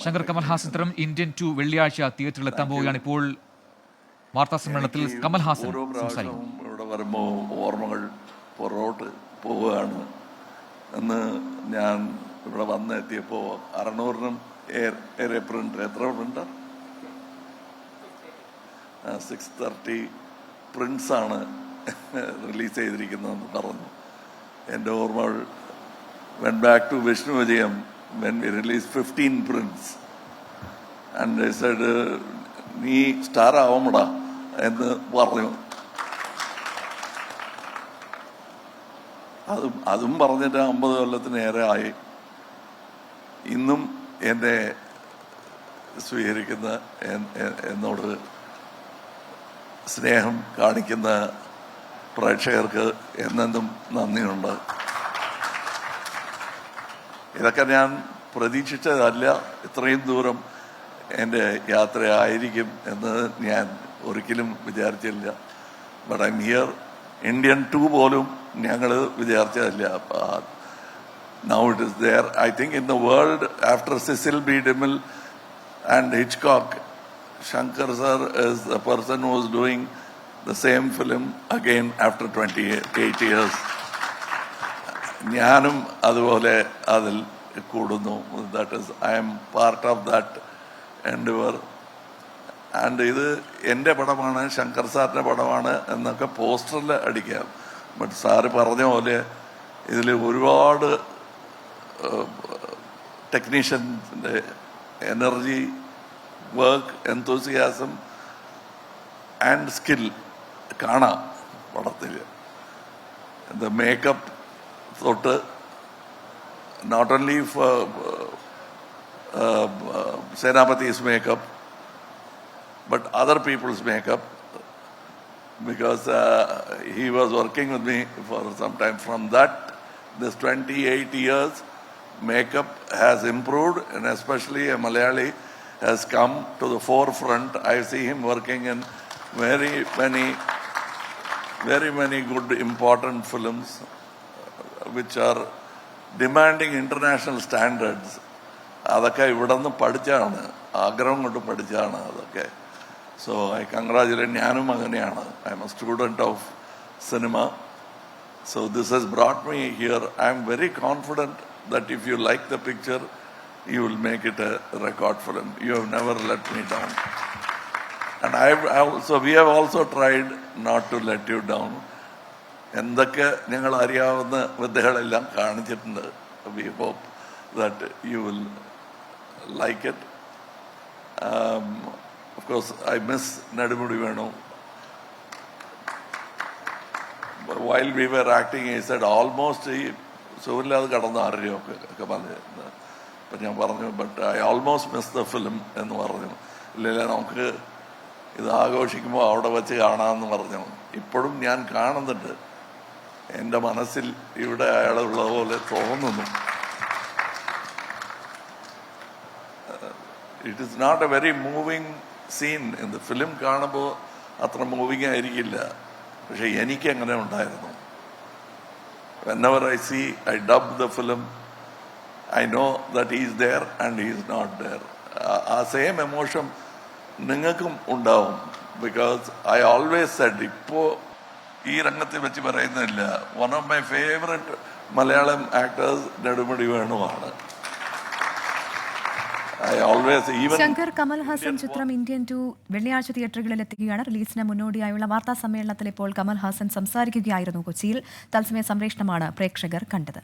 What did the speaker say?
ശങ്കർ കമൽഹാസൻ ചിത്രം ഇന്ത്യൻ 2 വെള്ളിയാഴ്ച തിയേറ്ററിൽ എത്താൻ പോവുകയാണ്. ഇപ്പോൾ വാർത്താ സമ്മേളനത്തിൽ കമൽഹാസൻ സംസാരിക്കും. ഇവിടെ വരുമ്പോൾ ഓർമ്മകൾ പുറകോട്ട് പോവുകയാണ്. എന്ന് ഞാൻ ഇവിടെ വന്നെത്തിയപ്പോൾ 600-നും ഏറെ പ്രിന്റ്, എത്ര പ്രിന്റ്? 630 പ്രിന്റ്സാണ് റിലീസ് ചെയ്തിരിക്കുന്നതെന്ന് പറഞ്ഞു. എൻ്റെ ഓർമ്മകൾ went back to Vishnu Vijayam when we released 15 prints. And they said, നീ സ്റ്റാർ ആവമടാ എന്ന് പറഞ്ഞു. അതും പറഞ്ഞിട്ട് 50 കൊല്ലത്തിനേറെ ആയി. ഇന്നും എന്നെ സ്വീകരിക്കുന്ന, എന്നോട് സ്നേഹം കാണിക്കുന്ന പ്രേക്ഷകർക്ക് എന്നെന്നും നന്ദിയുണ്ട്. ഇതൊക്കെ ഞാൻ പ്രതീക്ഷിച്ചതല്ല, ഇത്രയും ദൂരം എൻ്റെ യാത്രയായിരിക്കും എന്ന് ഞാൻ ഒരിക്കലും വിചാരിച്ചില്ല. But I am here. Indian 2 പോലും ഞങ്ങൾ വിചാരിച്ചതല്ല. Now it is there. I think in the world after Cecil B DeMille and Hitchcock, Shankar sir is the person who is doing the same film again after 28 years. ഞാനും അതുപോലെ അതിൽ കൂടുന്നു. That is, I M part of that endeavour. And ഇത് എൻ്റെ പടമാണ്, ശങ്കർ സാറിൻ്റെ പടമാണ് എന്നൊക്കെ പോസ്റ്ററിൽ അടിക്കാം. ബട്ട് സാറ് പറഞ്ഞ പോലെ ഇതിൽ ഒരുപാട് ടെക്നീഷ്യൻസിൻ്റെ energy, work, enthusiasm and skill കാണാം പടത്തിൽ. ദ മേക്കപ്പ് തൊട്ട്, not only for Senapati's makeup, but other people's makeup, because he was working with me for some time. From that, this 28 years, makeup has improved, and especially a Malayali has come to the forefront. I see him working in very many good, important films which are demanding international standards. അതൊക്കെ ഇവിടെ നിന്ന് പഠിച്ചാണ്, ആഗ്രഹം കൊണ്ട് പഠിച്ചാണ് അതൊക്കെ. So I congratulate. ഞാനും അങ്ങനെയാണ്. I'm a student of cinema. So this has brought me here. I'm very confident that if you like the picture, you will make it a record film. You have never let me down. And we have also tried not to let you down. എന്തൊക്കെ ഞങ്ങൾ അറിയാവുന്ന വിദ്യകളെല്ലാം കാണിച്ചിട്ടുണ്ട്. We hope that you will like it. Of course, I miss Nedumudi Venu. While we were acting, he said almost സുഖമില്ലാതെ കടന്ന് അറിയൊക്കെ പറഞ്ഞു. അപ്പം ഞാൻ പറഞ്ഞു, but I almost miss the film എന്ന് പറഞ്ഞു. ഇല്ല, നമുക്ക് ഇത് ആഘോഷിക്കുമ്പോൾ അവിടെ വെച്ച് കാണാമെന്ന് പറഞ്ഞു. ഇപ്പോഴും ഞാൻ കാണുന്നുണ്ട്. എൻ്റെ മനസ്സിൽ ഇവിടെ അയാളുള്ള പോലെ തോന്നുന്നു. It is not a very moving scene. In the film കാണുമ്പോൾ അത്ര മൂവിങ് ആയിരിക്കില്ല, പക്ഷെ എനിക്ക് അങ്ങനെ ഉണ്ടായിരുന്നു. whenever I see, I dub the film, I know that he is there and he is not there. ആ സെയിം എമോഷൻ നിങ്ങൾക്കും ഉണ്ടാവും. ബിക്കോസ് ഐ ഓൾവേസ് സെഡ്, ഇപ്പോൾ ഈ രംഗത്തിൽ വെച്ച് പറയുന്നില്ല, one of my favourite Malayalam actors Nedumudi വേണുവാണ്. ശങ്കർ കമൽഹാസൻ ചിത്രം ഇന്ത്യൻ 2 വെള്ളിയാഴ്ച തിയേറ്ററുകളിൽ എത്തുകയാണ്. റിലീസിന് മുന്നോടിയായുള്ള വാർത്താ സമ്മേളനത്തിൽ ഇപ്പോൾ കമൽഹാസൻ സംസാരിക്കുകയായിരുന്നു കൊച്ചിയിൽ. തത്സമയ സംപ്രേഷണമാണ് പ്രേക്ഷകർ കണ്ടത്.